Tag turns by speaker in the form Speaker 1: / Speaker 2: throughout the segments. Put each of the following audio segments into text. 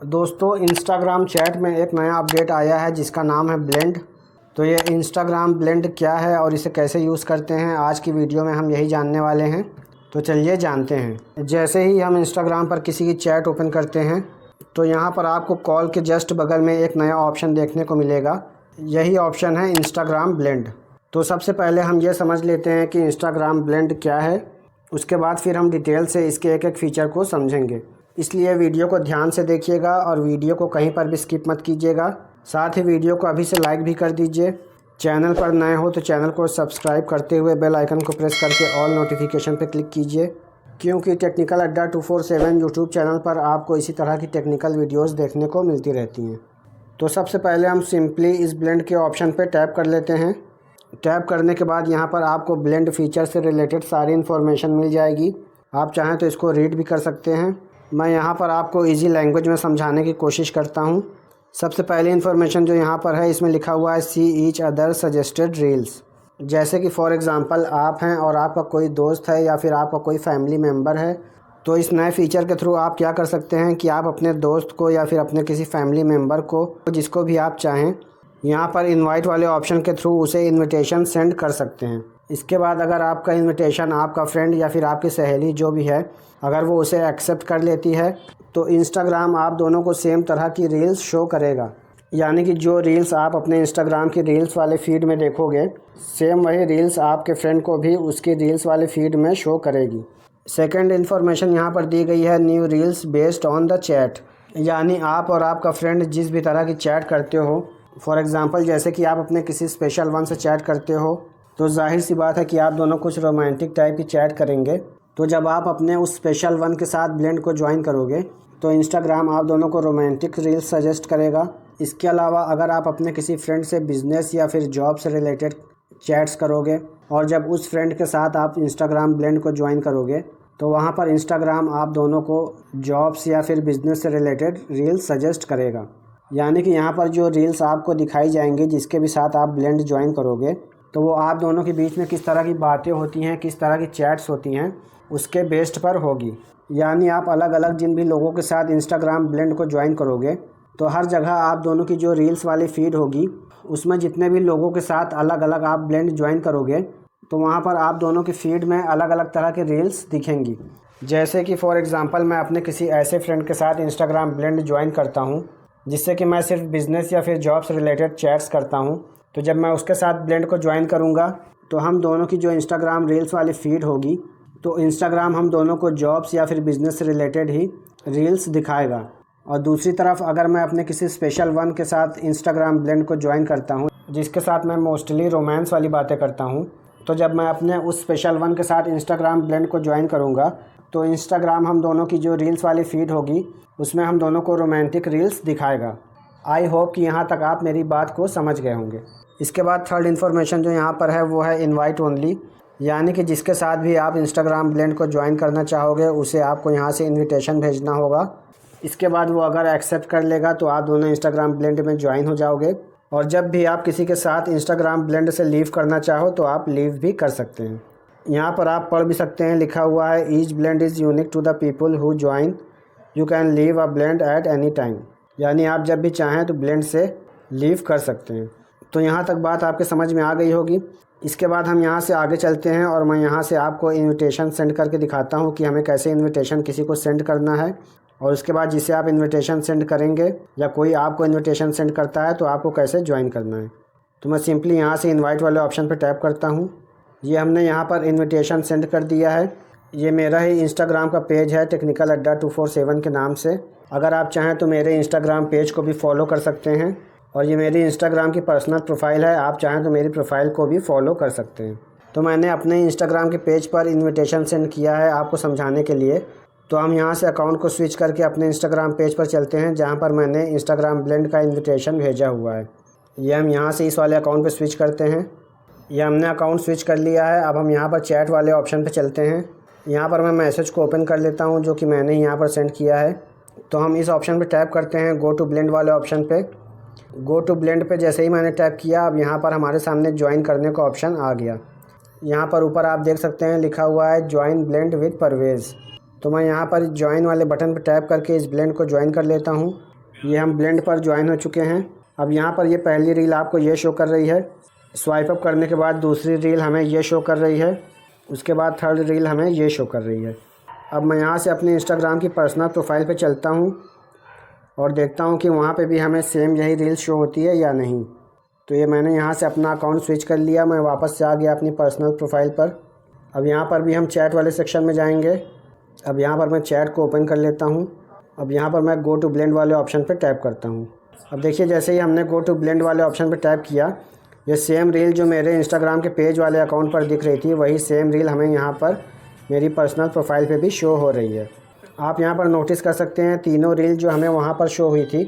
Speaker 1: दोस्तों Instagram chat में एक नया अपडेट आया है जिसका नाम है ब्लेंड। तो ये इंस्टाग्राम ब्लेंड क्या है और इसे कैसे यूज़ करते हैं, आज की वीडियो में हम यही जानने वाले हैं। तो चलिए जानते हैं। जैसे ही हम इंस्टाग्राम पर किसी की चैट ओपन करते हैं तो यहाँ पर आपको कॉल के जस्ट बगल में एक नया ऑप्शन देखने को मिलेगा। यही ऑप्शन है इंस्टाग्राम ब्लेंड। तो सबसे पहले हम ये समझ लेते हैं कि इंस्टाग्राम ब्लेंड क्या है, उसके बाद फिर हम डिटेल से इसके एक एक फ़ीचर को समझेंगे। इसलिए वीडियो को ध्यान से देखिएगा और वीडियो को कहीं पर भी स्किप मत कीजिएगा। साथ ही वीडियो को अभी से लाइक भी कर दीजिए। चैनल पर नए हो तो चैनल को सब्सक्राइब करते हुए बेल आइकन को प्रेस करके ऑल नोटिफिकेशन पर क्लिक कीजिए, क्योंकि टेक्निकल अड्डा 247 यूट्यूब चैनल पर आपको इसी तरह की टेक्निकल वीडियोस देखने को मिलती रहती हैं। तो सबसे पहले हम सिंपली इस ब्लेंड के ऑप्शन पर टैप कर लेते हैं। टैप करने के बाद यहाँ पर आपको ब्लेंड फीचर से रिलेटेड सारी इन्फॉर्मेशन मिल जाएगी। आप चाहें तो इसको रीड भी कर सकते हैं। मैं यहाँ पर आपको इजी लैंग्वेज में समझाने की कोशिश करता हूँ। सबसे पहली इन्फॉर्मेशन जो यहाँ पर है, इसमें लिखा हुआ है see each other suggested reels. जैसे कि फॉर एग्ज़ाम्पल आप हैं और आपका कोई दोस्त है या फिर आपका कोई फैमिली मेम्बर है, तो इस नए फीचर के थ्रू आप क्या कर सकते हैं कि आप अपने दोस्त को या फिर अपने किसी फैमिली मेम्बर को, जिसको भी आप चाहें, यहाँ पर इनवाइट वाले ऑप्शन के थ्रू उसे इनविटेशन सेंड कर सकते हैं। इसके बाद अगर आपका इनविटेशन आपका फ्रेंड या फिर आपकी सहेली जो भी है, अगर वो उसे एक्सेप्ट कर लेती है तो इंस्टाग्राम आप दोनों को सेम तरह की रील्स शो करेगा। यानी कि जो रील्स आप अपने इंस्टाग्राम की रील्स वाले फीड में देखोगे, सेम वही रील्स आपके फ्रेंड को भी उसकी रील्स वाले फीड में शो करेगी। सेकंड इन्फॉर्मेशन यहाँ पर दी गई है new reels based on the chat. यानी आप और आपका फ्रेंड जिस भी तरह की चैट करते हो, फॉर एग्ज़ाम्पल जैसे कि आप अपने किसी स्पेशल वन से चैट करते हो, तो जाहिर सी बात है कि आप दोनों कुछ रोमांटिक टाइप की चैट करेंगे। तो जब आप अपने उस स्पेशल वन के साथ ब्लेंड को ज्वाइन करोगे तो इंस्टाग्राम आप दोनों को रोमांटिक रील्स सजेस्ट करेगा। इसके अलावा अगर आप अपने किसी फ्रेंड से बिज़नेस या फिर जॉब से रिलेटेड चैट्स करोगे और जब उस फ्रेंड के साथ आप इंस्टाग्राम ब्लेंड को ज्वाइन करोगे तो वहाँ पर इंस्टाग्राम आप दोनों को जॉब्स या फिर बिज़नेस से रिलेटेड रील्स सजेस्ट करेगा। यानी कि यहाँ पर जो रील्स आपको दिखाई जाएंगी जिसके भी साथ आप ब्लेंड ज्वाइन करोगे, तो वो आप दोनों के बीच में किस तरह की बातें होती हैं, किस तरह की चैट्स होती हैं, उसके बेस्ड पर होगी। यानी आप अलग अलग जिन भी लोगों के साथ इंस्टाग्राम ब्लेंड को ज्वाइन करोगे तो हर जगह आप दोनों की जो रील्स वाली फीड होगी उसमें जितने भी लोगों के साथ अलग अलग आप ब्लेंड ज्वाइन करोगे तो वहाँ पर आप दोनों की फीड में अलग अलग तरह की रील्स दिखेंगी। जैसे कि फॉर एग्ज़ाम्पल मैं अपने किसी ऐसे फ्रेंड के साथ इंस्टाग्राम ब्लेंड ज्वाइन करता हूँ जिससे कि मैं सिर्फ बिज़नेस या फिर जॉब से रिलेटेड चैट्स करता हूँ। तो जब मैं उसके साथ ब्लेंड को ज्वाइन करूँगा तो हम दोनों की जो इंस्टाग्राम रील्स वाली फीड होगी, तो इंस्टाग्राम हम दोनों को जॉब्स या फिर बिज़नेस से रिलेटेड ही रील्स दिखाएगा। और दूसरी तरफ अगर मैं अपने किसी स्पेशल वन के साथ इंस्टाग्राम ब्लेंड को ज्वाइन करता हूँ जिसके साथ मैं मोस्टली रोमांस वाली बातें करता हूँ, तो जब मैं अपने उस स्पेशल वन के साथ इंस्टाग्राम ब्लेंड को ज्वाइन करूँगा तो इंस्टाग्राम हम दोनों की जो रील्स वाली फीड होगी उसमें हम दोनों को रोमांटिक रील्स दिखाएगा। आई होप कि यहाँ तक आप मेरी बात को समझ गए होंगे। इसके बाद थर्ड इन्फॉर्मेशन जो यहाँ पर है वो है इनवाइट ओनली। यानी कि जिसके साथ भी आप इंस्टाग्राम ब्लेंड को ज्वाइन करना चाहोगे उसे आपको यहाँ से इनविटेशन भेजना होगा। इसके बाद वो अगर एक्सेप्ट कर लेगा तो आप दोनों इंस्टाग्राम ब्लेंड में ज्वाइन हो जाओगे। और जब भी आप किसी के साथ इंस्टाग्राम ब्लेंड से लीव करना चाहो तो आप लीव भी कर सकते हैं। यहाँ पर आप पढ़ भी सकते हैं, लिखा हुआ है each blend is unique to the people who join, you can leave a blend at any time. यानी आप जब भी चाहें तो ब्लेंड से लीव कर सकते हैं। तो यहाँ तक बात आपके समझ में आ गई होगी। इसके बाद हम यहाँ से आगे चलते हैं और मैं यहाँ से आपको इनविटेशन सेंड करके दिखाता हूँ कि हमें कैसे इनविटेशन किसी को सेंड करना है। और उसके बाद जिसे आप इनविटेशन सेंड करेंगे या कोई आपको इनविटेशन सेंड करता है तो आपको कैसे ज्वाइन करना है। तो मैं सिंपली यहाँ से इनवाइट वाले ऑप्शन पर टैप करता हूँ। ये हमने यहाँ पर इन्विटेशन सेंड कर दिया है। ये मेरा ही इंस्टाग्राम का पेज है टेक्निकल अड्डा 247 के नाम से। अगर आप चाहें तो मेरे इंस्टाग्राम पेज को भी फॉलो कर सकते हैं। और ये मेरी इंस्टाग्राम की पर्सनल प्रोफाइल है, आप चाहें तो मेरी प्रोफाइल को भी फॉलो कर सकते हैं। तो मैंने अपने इंस्टाग्राम के पेज पर इनविटेशन सेंड किया है आपको समझाने के लिए। तो हम यहाँ से अकाउंट को स्विच करके अपने इंस्टाग्राम पेज पर चलते हैं जहाँ पर मैंने इंस्टाग्राम ब्लेंड का इन्विटेशन भेजा हुआ है। ये हम यहाँ से इस वाले अकाउंट पर स्विच करते हैं। ये हमने अकाउंट स्विच कर लिया है। अब हम यहाँ पर चैट वाले ऑप्शन पर चलते हैं। यहाँ पर मैं मैसेज को ओपन कर लेता हूँ जो कि मैंने यहाँ पर सेंड किया है। तो हम इस ऑप्शन पे टैप करते हैं गो टू ब्लेंड वाले ऑप्शन पे। गो टू ब्लेंड पे जैसे ही मैंने टैप किया, अब यहाँ पर हमारे सामने ज्वाइन करने का ऑप्शन आ गया। यहाँ पर ऊपर आप देख सकते हैं लिखा हुआ है ज्वाइन ब्लेंड विद परवेज़। तो मैं यहाँ पर ज्वाइन वाले बटन पर टैप करके इस ब्लेंड को ज्वाइन कर लेता हूँ। ये हम ब्लेंड पर ज्वाइन हो चुके हैं। अब यहाँ पर ये पहली रील आपको ये शो कर रही है। स्वाइप अप करने के बाद दूसरी रील हमें ये शो कर रही है। उसके बाद थर्ड रील हमें ये शो कर रही है। अब मैं यहाँ से अपने इंस्टाग्राम की पर्सनल प्रोफाइल पे चलता हूँ और देखता हूँ कि वहाँ पे भी हमें सेम यही रील शो होती है या नहीं। तो ये मैंने यहाँ से अपना अकाउंट स्विच कर लिया। मैं वापस से आ गया अपनी पर्सनल प्रोफाइल पर। अब यहाँ पर भी हम चैट वाले सेक्शन में जाएंगे। अब यहाँ पर मैं चैट को ओपन कर लेता हूँ। अब यहाँ पर मैं गो टू ब्लेंड वाले ऑप्शन पर टैप करता हूँ। अब देखिए जैसे ही हमने गो टू ब्लेंड वाले ऑप्शन पर टैप किया, ये सेम रील जो मेरे इंस्टाग्राम के पेज वाले अकाउंट पर दिख रही थी, वही सेम रील हमें यहाँ पर मेरी पर्सनल प्रोफाइल पे भी शो हो रही है। आप यहाँ पर नोटिस कर सकते हैं तीनों रील जो हमें वहाँ पर शो हुई थी,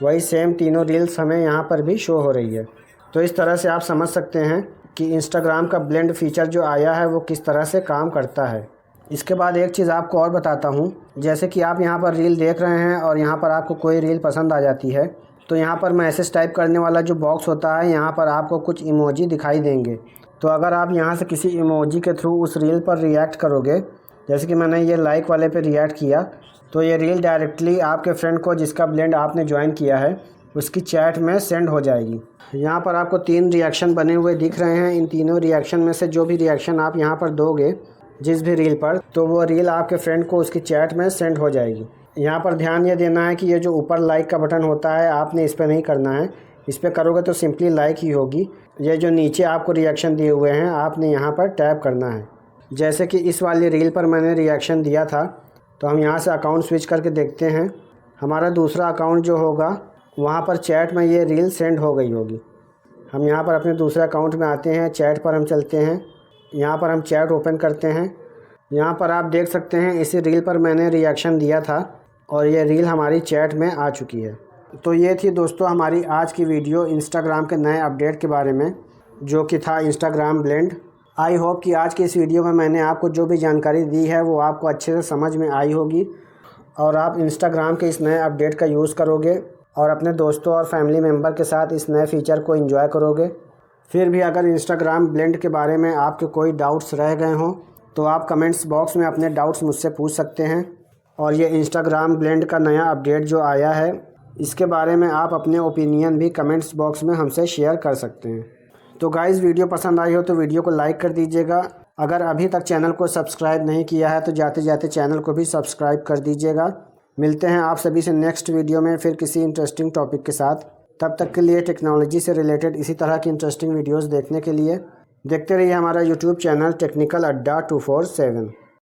Speaker 1: वही सेम तीनों रील्स हमें यहाँ पर भी शो हो रही है। तो इस तरह से आप समझ सकते हैं कि इंस्टाग्राम का ब्लेंड फीचर जो आया है वो किस तरह से काम करता है। इसके बाद एक चीज़ आपको और बताता हूँ। जैसे कि आप यहाँ पर रील देख रहे हैं और यहाँ पर आपको कोई रील पसंद आ जाती है, तो यहाँ पर मैसेज टाइप करने वाला जो बॉक्स होता है, यहाँ पर आपको कुछ इमोजी दिखाई देंगे। तो अगर आप यहाँ से किसी इमोजी के थ्रू उस रील पर रिएक्ट करोगे, जैसे कि मैंने ये लाइक वाले पे रिएक्ट किया, तो ये रील डायरेक्टली आपके फ्रेंड को जिसका ब्लेंड आपने ज्वाइन किया है उसकी चैट में सेंड हो जाएगी। यहाँ पर आपको 3 रिएक्शन बने हुए दिख रहे हैं। इन तीनों रिएक्शन में से जो भी रिएक्शन आप यहाँ पर दोगे जिस भी रील पर, तो वो रील आपके फ्रेंड को उसकी चैट में सेंड हो जाएगी। यहाँ पर ध्यान ये देना है कि ये जो ऊपर लाइक का बटन होता है, आपने इस पर नहीं करना है। इस पर करोगे तो सिंपली लाइक ही होगी। ये जो नीचे आपको रिएक्शन दिए हुए हैं, आपने यहाँ पर टैप करना है। जैसे कि इस वाली रील पर मैंने रिएक्शन दिया था, तो हम यहाँ से अकाउंट स्विच करके देखते हैं। हमारा दूसरा अकाउंट जो होगा वहाँ पर चैट में ये रील सेंड हो गई होगी। हम यहाँ पर अपने दूसरे अकाउंट में आते हैं, चैट पर हम चलते हैं। यहाँ पर हम चैट ओपन करते हैं। यहाँ पर आप देख सकते हैं इसी रील पर मैंने रिएक्शन दिया था और ये रील हमारी चैट में आ चुकी है। तो ये थी दोस्तों हमारी आज की वीडियो इंस्टाग्राम के नए अपडेट के बारे में, जो कि था इंस्टाग्राम ब्लेंड। आई होप कि आज की इस वीडियो में मैंने आपको जो भी जानकारी दी है वो आपको अच्छे से समझ में आई होगी और आप इंस्टाग्राम के इस नए अपडेट का यूज़ करोगे और अपने दोस्तों और फैमिली मेम्बर के साथ इस नए फ़ीचर को एंजॉय करोगे। फिर भी अगर इंस्टाग्राम ब्लेंड के बारे में आपके कोई डाउट्स रह गए हों तो आप कमेंट्स बॉक्स में अपने डाउट्स मुझसे पूछ सकते हैं। और ये इंस्टाग्राम ब्लेंड का नया अपडेट जो आया है, इसके बारे में आप अपने ओपिनियन भी कमेंट्स बॉक्स में हमसे शेयर कर सकते हैं। तो गाइज़, वीडियो पसंद आई हो तो वीडियो को लाइक कर दीजिएगा। अगर अभी तक चैनल को सब्सक्राइब नहीं किया है तो जाते जाते चैनल को भी सब्सक्राइब कर दीजिएगा। मिलते हैं आप सभी से नेक्स्ट वीडियो में फिर किसी इंटरेस्टिंग टॉपिक के साथ। तब तक के लिए टेक्नोलॉजी से रिलेटेड इसी तरह की इंटरेस्टिंग वीडियोस देखने के लिए देखते रहिए हमारा यूट्यूब चैनल टेक्निकल अड्डा 247।